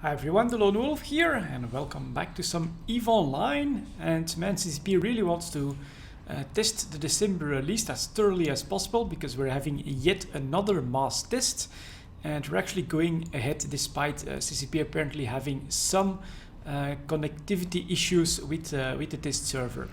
Hi everyone, delonewolf here, and welcome back to some EVE Online. And man, CCP really wants to test the December release as thoroughly as possible, because we're having yet another mass test, and we're actually going ahead despite CCP apparently having some connectivity issues with the test server.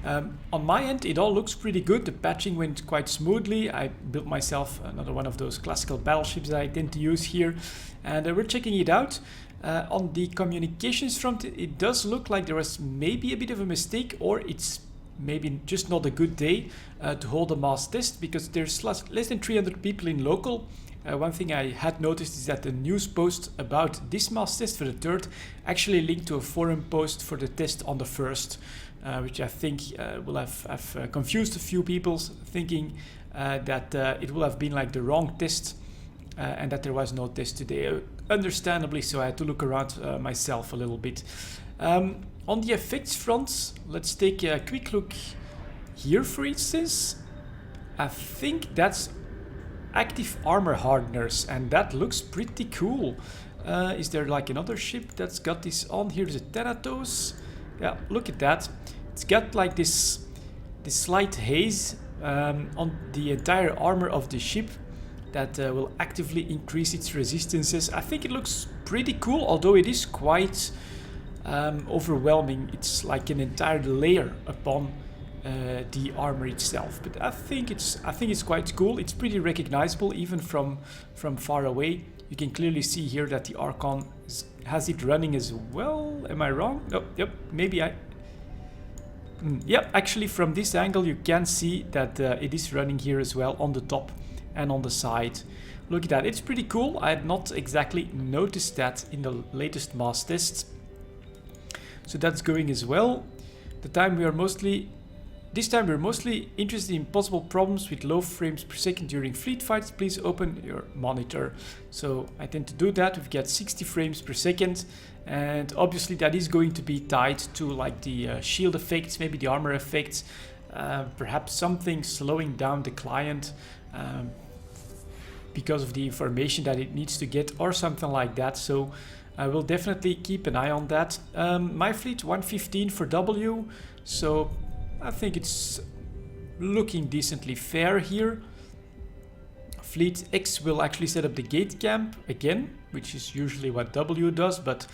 On my end, it all looks pretty good. The patching went quite smoothly. I built myself another one of those classical battleships that I tend to use here, and we're checking it out. On the communications front, it does look like there was maybe a bit of a mistake, or it's maybe just not a good day to hold a mass test, because there's less than 300 people in local. One thing I had noticed is that the news post about this mass test for the 3rd actually linked to a forum post for the test on the 1st, which I think will have confused a few people, thinking that it will have been like the wrong test and that there was no test today. Understandably so, I had to look around myself a little bit. On the effects front, let's take a quick look here, for instance. I think that's active armor hardeners, and that looks pretty cool. Is there like another ship that's got this on? Here's a Thanatos. Yeah, look at that. It's got like this slight haze on the entire armor of the ship that will actively increase its resistances. I think it looks pretty cool, although it is quite overwhelming. It's like an entire layer upon the armor itself, but I think it's quite cool. It's pretty recognizable even from far away. You can clearly see here that the Archon has it running as well. Am I wrong? Oh, yep, maybe I... Yep, actually from this angle you can see that it is running here as well, on the top and on the side. Look at that, it's pretty cool. I had not exactly noticed that in the latest mass test. So that's going as well. This time we're mostly interested in possible problems with low frames per second during fleet fights. Please open your monitor. So I tend to do that. We've got 60 frames per second, and obviously that is going to be tied to like the shield effects, maybe the armor effects, perhaps something slowing down the client because of the information that it needs to get, or something like that. So I will definitely keep an eye on that. My fleet 115 for W, so I think it's looking decently fair here. Fleet X will actually set up the gate camp again, which is usually what W does, but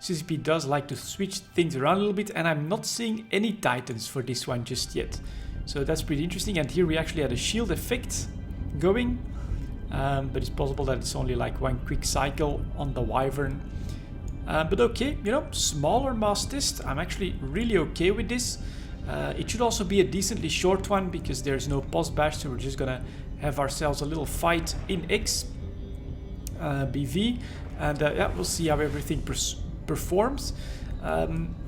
CCP does like to switch things around a little bit, and I'm not seeing any Titans for this one just yet. So that's pretty interesting, and here we actually had a shield effect going, but it's possible that it's only like one quick cycle on the Wyvern. But okay, you know, smaller mass test, I'm actually really okay with this. It should also be a decently short one, because there's no post bash, so we're just gonna have ourselves a little fight in X BV, and yeah, we'll see how everything performs.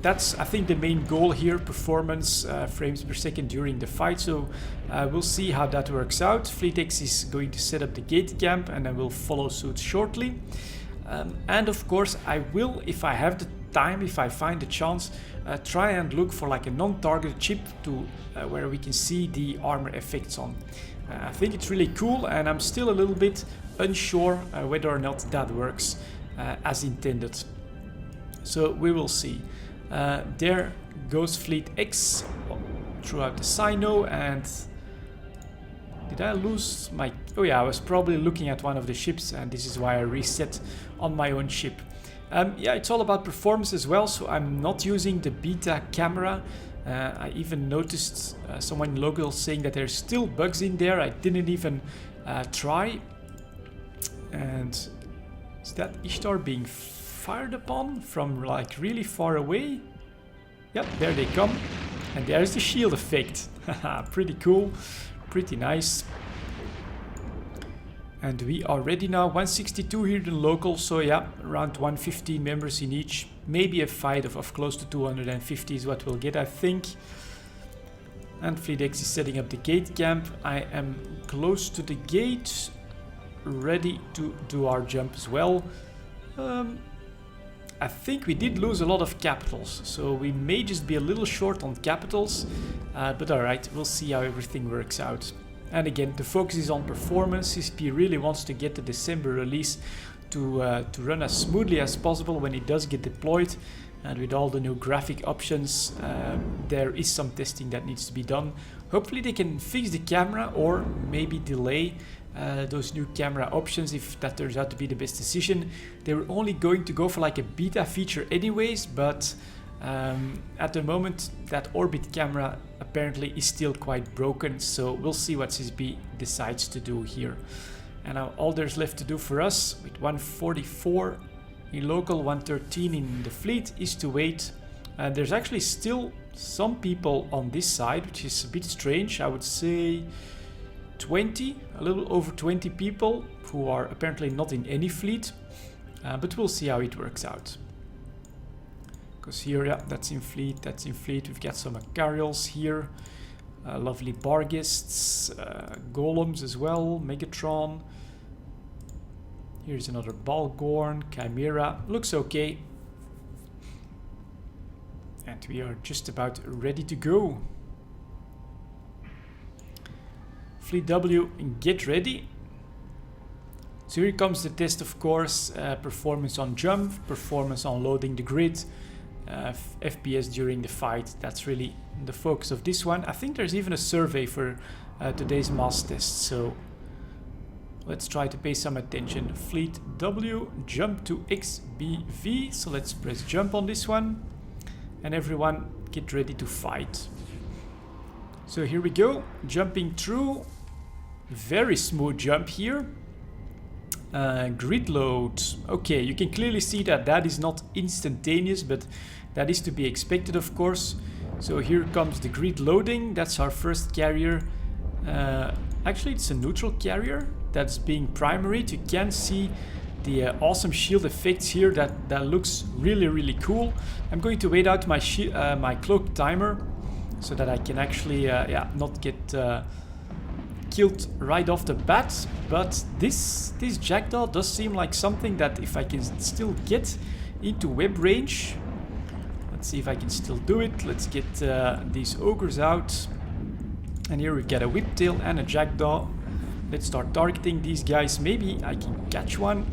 That's, I think, the main goal here, performance, frames per second during the fight, so we'll see how that works out. Fleet X is going to set up the gate camp, and then we'll follow suit shortly. And of course I will, if I have the time, if I find the chance, try and look for like a non-targeted chip to where we can see the armor effects on. I think it's really cool, and I'm still a little bit unsure whether or not that works as intended. So we will see. There goes Fleet X throughout the Sino, and did I lose my... Oh yeah, I was probably looking at one of the ships, and this is why I reset on my own ship. Yeah, it's all about performance as well, so I'm not using the beta camera. I even noticed someone in local saying that there's still bugs in there. I didn't even try. And is that Ishtar being fired upon from like really far away? Yep, there they come. And there's the shield effect. Pretty cool, pretty nice. And we are ready now, 162 here in local, so yeah, around 115 members in each. Maybe a fight of close to 250 is what we'll get, I think. And Fleet X is setting up the gate camp. I am close to the gate, ready to do our jump as well. I think we did lose a lot of capitals, so we may just be a little short on capitals, but alright, we'll see how everything works out. And again, the focus is on performance. CCP really wants to get the December release to run as smoothly as possible when it does get deployed. And with all the new graphic options, there is some testing that needs to be done. Hopefully they can fix the camera or maybe delay those new camera options if that turns out to be the best decision. They were only going to go for like a beta feature anyways, but at the moment that orbit camera apparently is still quite broken, so we'll see what CCP decides to do here. And now all there's left to do for us with 144 in local, 113 in the fleet is to wait. There's actually still some people on this side, which is a bit strange. I would say 20, a little over 20 people who are apparently not in any fleet, but we'll see how it works out. Because here, yeah, that's in fleet, that's in fleet. We've got some Acarials here, lovely Bargists, Golems as well, Megatron. Here's another Balgorn, Chimera, looks okay. And we are just about ready to go. Fleet W, get ready. So here comes the test, of course. Performance on jump, performance on loading the grid, FPS during the fight. That's really the focus of this one. I think there's even a survey for today's mass test, so let's try to pay some attention. Fleet W, jump to XBV. So let's press jump on this one. And everyone get ready to fight. So here we go, jumping through. Very smooth jump here. Grid load. Okay, you can clearly see that that is not instantaneous, but that is to be expected, of course. So here comes the grid loading. That's our first carrier. Actually, it's a neutral carrier that's being primaried. You can see the awesome shield effects here. That looks really cool. I'm going to wait out my my cloak timer so that I can actually yeah, not get killed right off the bat. But this Jackdaw does seem like something that if I can still get into web range. Let's see if I can still do it. Let's get these ogres out. And here we get a whiptail and a Jackdaw. Let's start targeting these guys. Maybe I can catch one.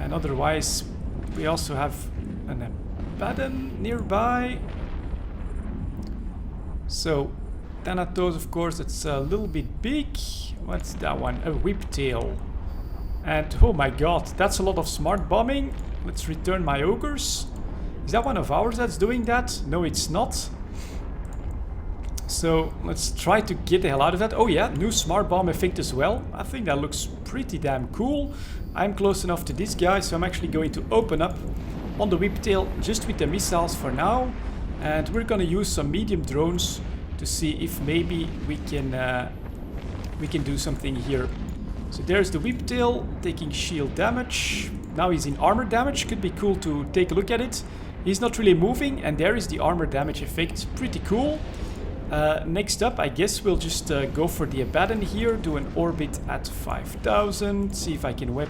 And otherwise, we also have an Abaddon nearby. So, Thanatos, of course, it's a little bit big. What's that one? A Whiptail. And oh my god, that's a lot of smart bombing. Let's return my ogres. Is that one of ours that's doing that? No, it's not. So let's try to get the hell out of that. Oh yeah, new smart bomb effect as well. I think that looks pretty damn cool. I'm close enough to this guy, so I'm actually going to open up on the Whiptail just with the missiles for now. And we're gonna use some medium drones to see if maybe we can do something here. So there's the Whiptail taking shield damage. Now he's in armor damage. Could be cool to take a look at it. He's not really moving, and there is the armor damage effect. Pretty cool. Next up, I guess we'll just go for the Abaddon here, do an orbit at 5,000, see if I can whip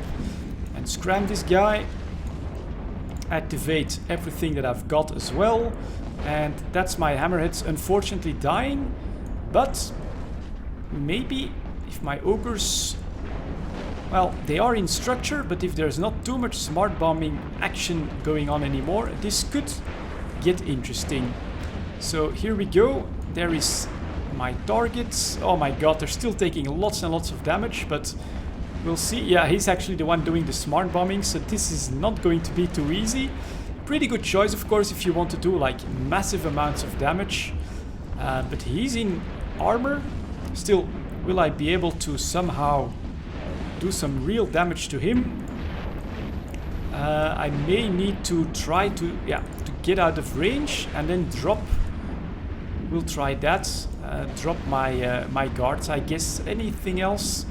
and scram this guy. Activate everything that I've got as well. And that's my hammerheads unfortunately dying. But maybe if my ogres... Well, they are in structure, but if there's not too much smart bombing action going on anymore, this could get interesting. So here we go. There is my target. Oh my god, they're still taking lots and lots of damage, but we'll see. Yeah, he's actually the one doing the smart bombing, so this is not going to be too easy. Pretty good choice, of course, if you want to do like massive amounts of damage. But he's in armor. Still, will I be able to somehow do some real damage to him? I may need to try to get out of range and then drop. We'll try that. Drop my my guards, I guess. Anything else?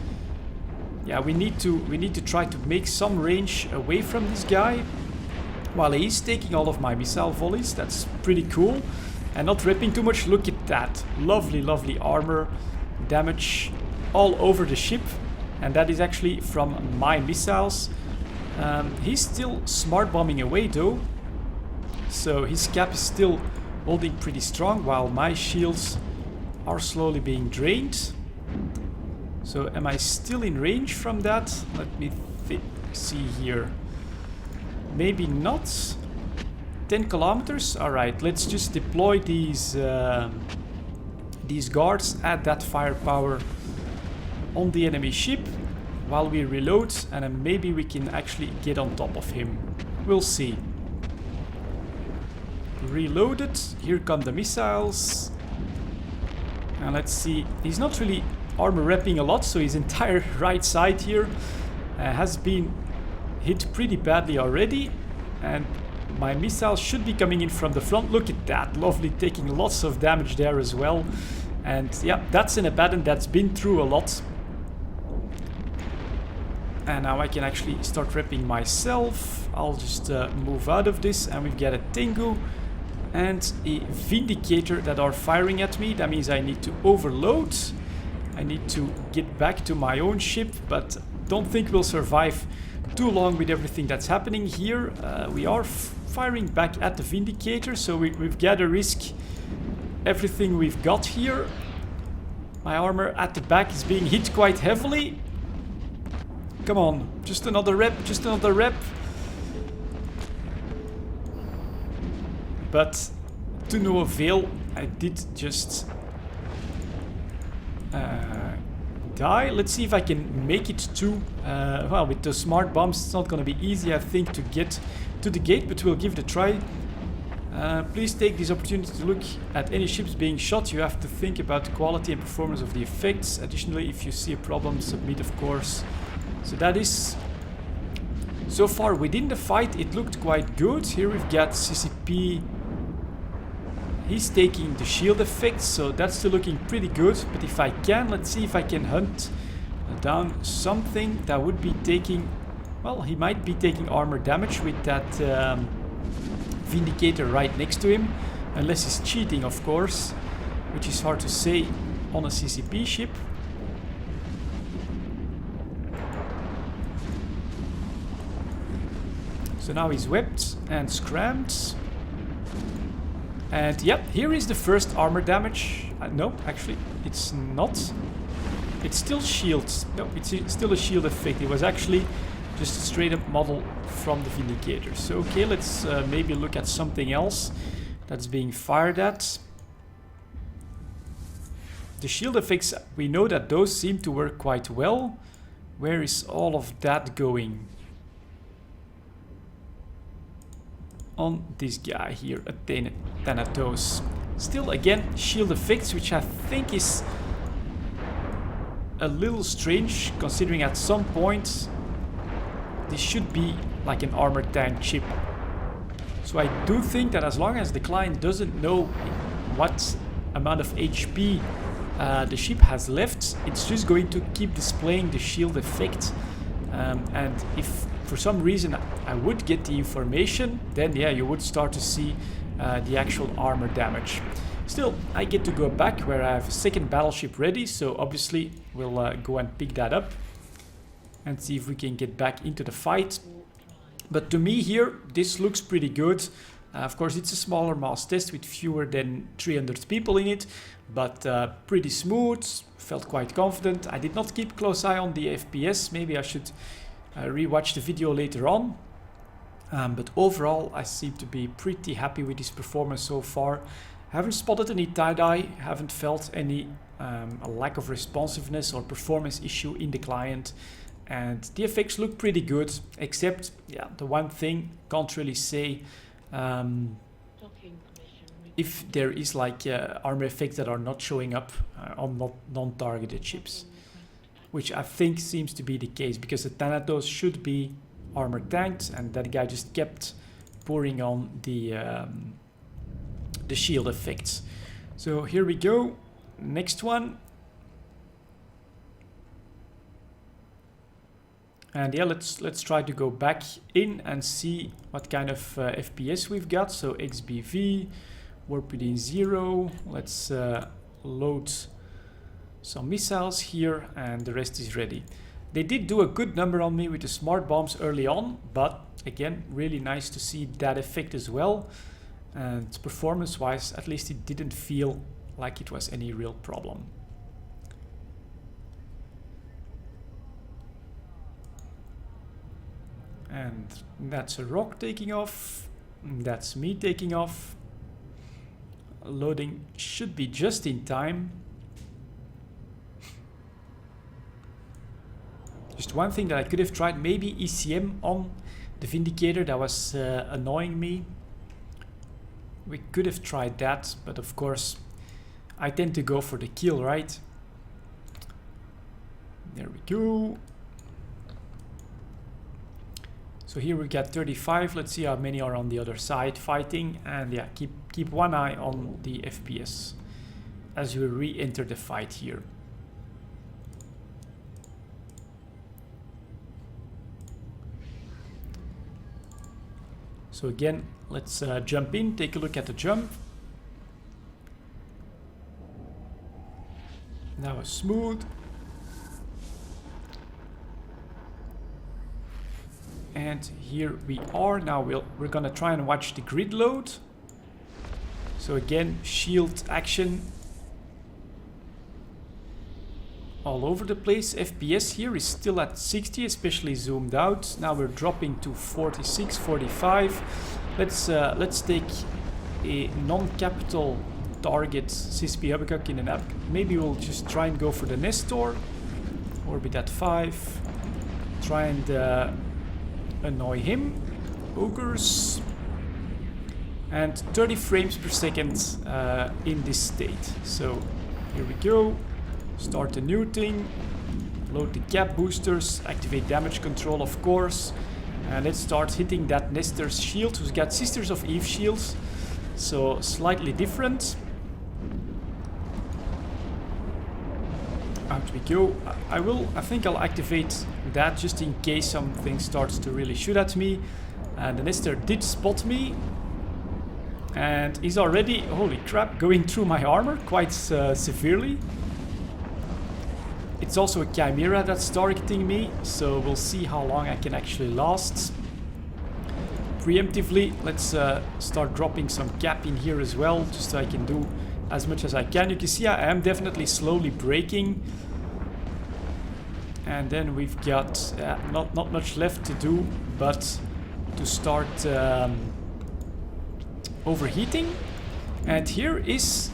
Yeah, we need to try to make some range away from this guy while he's taking all of my missile volleys. That's pretty cool. And not ripping too much. Look at that. Lovely, lovely armor damage all over the ship. And that is actually from my missiles. He's still smart bombing away though. So his cap is still holding pretty strong while my shields are slowly being drained. So am I still in range from that? Let me see here. Maybe not. 10 kilometers. All right, let's just deploy these guards, add that firepower on the enemy ship while we reload, and then maybe we can actually get on top of him. We'll see. Reloaded. Here come the missiles. And let's see. He's not really armor wrapping a lot, so his entire right side here has been hit pretty badly already. And my missiles should be coming in from the front. Look at that. Lovely, taking lots of damage there as well. And yeah, that's an Abaddon that's been through a lot. And now I can actually start repping myself. I'll just move out of this, and we've got a Tengu and a Vindicator that are firing at me. That means I need to overload. I need to get back to my own ship, but don't think we'll survive too long with everything that's happening here. We are firing back at the Vindicator, so we've got to risk everything we've got here. My armor at the back is being hit quite heavily. Come on, just another rep, just another rep. But to no avail. I did just die. Let's see if I can make it to... well, with the smart bombs, it's not going to be easy, I think, to get to the gate, but we'll give it a try. Please take this opportunity to look at any ships being shot. You have to think about the quality and performance of the effects. Additionally, if you see a problem, submit, of course. So that is... So far within the fight, it looked quite good. Here we've got CCP. He's taking the shield effect, so that's still looking pretty good. But if I can, let's see if I can hunt down something that would be taking... Well, he might be taking armor damage with that Vindicator right next to him. Unless he's cheating, of course. Which is hard to say on a CCP ship. So now he's webbed and scrammed. And yep, here is the first armor damage. No, actually, it's not. It's still shields. No, it's still a shield effect. It was actually just a straight up model from the Vindicator. So okay, let's maybe look at something else that's being fired at. The shield effects, we know that those seem to work quite well. Where is all of that going? On this guy here, a Thanatos. Still, again, shield effects, which I think is a little strange, considering at some point this should be like an armored tank chip. So I do think that as long as the client doesn't know what amount of HP the ship has left, it's just going to keep displaying the shield effect. And if for some reason I would get the information, then yeah, you would start to see the actual armor damage. Still, I get to go back where I have a second battleship ready, so obviously we'll go and pick that up and see if we can get back into the fight. But to me here, this looks pretty good. Of course, it's a smaller mass test with fewer than 300 people in it, but pretty smooth, felt quite confident. I did not keep close eye on the FPS, maybe I should rewatch the video later on. But overall, I seem to be pretty happy with this performance so far. Haven't spotted any tie-dye, haven't felt any a lack of responsiveness or performance issue in the client. And the effects look pretty good, except, yeah, the one thing, can't really say if there is like armor effects that are not showing up on non-targeted ships. Which I think seems to be the case, because the Thanatos should be armor tanked, and that guy just kept pouring on the shield effects. So here we go, next one. And yeah, let's try to go back in and see what kind of FPS we've got. So XBV, warp within 0. Let's load some missiles here, and the rest is ready. They did do a good number on me with the smart bombs early on, but again, really nice to see that effect as well. And performance wise, at least it didn't feel like it was any real problem. And that's a rock taking off. That's me taking off. Loading should be just in time. Just one thing that I could have tried, maybe ECM on the Vindicator, that was annoying me. We could have tried that, but of course I tend to go for the kill, right? There we go. So here we got 35. Let's see how many are on the other side fighting, and yeah, keep one eye on the FPS as we re-enter the fight here. So again, let's jump in, take a look at the jump. That was smooth. And here we are. Now we're gonna try and watch the grid load. So again, shield action all over the place. FPS here is still at 60, especially zoomed out. Now we're dropping to 46, 45. Let's take a non-capital target CSP Habakkuk in an app. Maybe we'll just try and go for the Nestor. Orbit at 5. Try and annoy him. Ogres. And 30 frames per second in this state. So here we go. Start a new thing. Load the cap boosters. Activate damage control, of course. And let's start hitting that Nestor's shield, who's got Sisters of Eve shields. So slightly different. Out we go. I think I'll activate that just in case something starts to really shoot at me. And the Nestor did spot me. And he's already, holy crap, going through my armor quite severely. It's also a Chimera that's targeting me, so we'll see how long I can actually last. Preemptively, let's start dropping some cap in here as well, just so I can do as much as I can. You can see I am definitely slowly breaking. And then we've got not much left to do, but to start overheating. And here is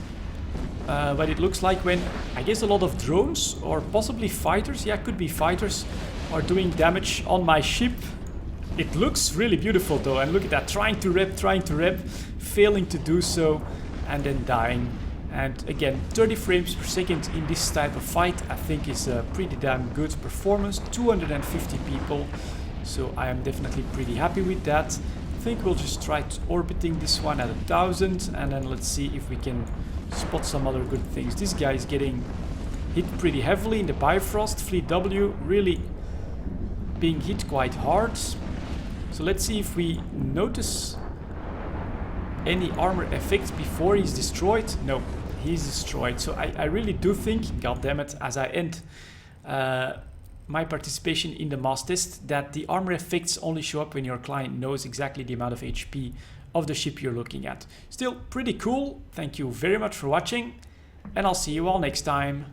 what it looks like when, I guess, a lot of drones or possibly fighters, yeah, could be fighters, are doing damage on my ship. It looks really beautiful though, and look at that, trying to rep, failing to do so, and then dying. And again, 30 frames per second in this type of fight, I think is a pretty damn good performance. 250 people, so I am definitely pretty happy with that. I think we'll just try orbiting this one at 1000, and then let's see if we can spot some other good things. This guy is getting hit pretty heavily in the Bifrost. Fleet W really being hit quite hard. So let's see if we notice any armor effects before he's destroyed. No, he's destroyed. So I really do think, god damn it, as I end my participation in the mass test, that the armor effects only show up when your client knows exactly the amount of HP of the ship you're looking at. Still pretty cool. Thank you very much for watching, and I'll see you all next time.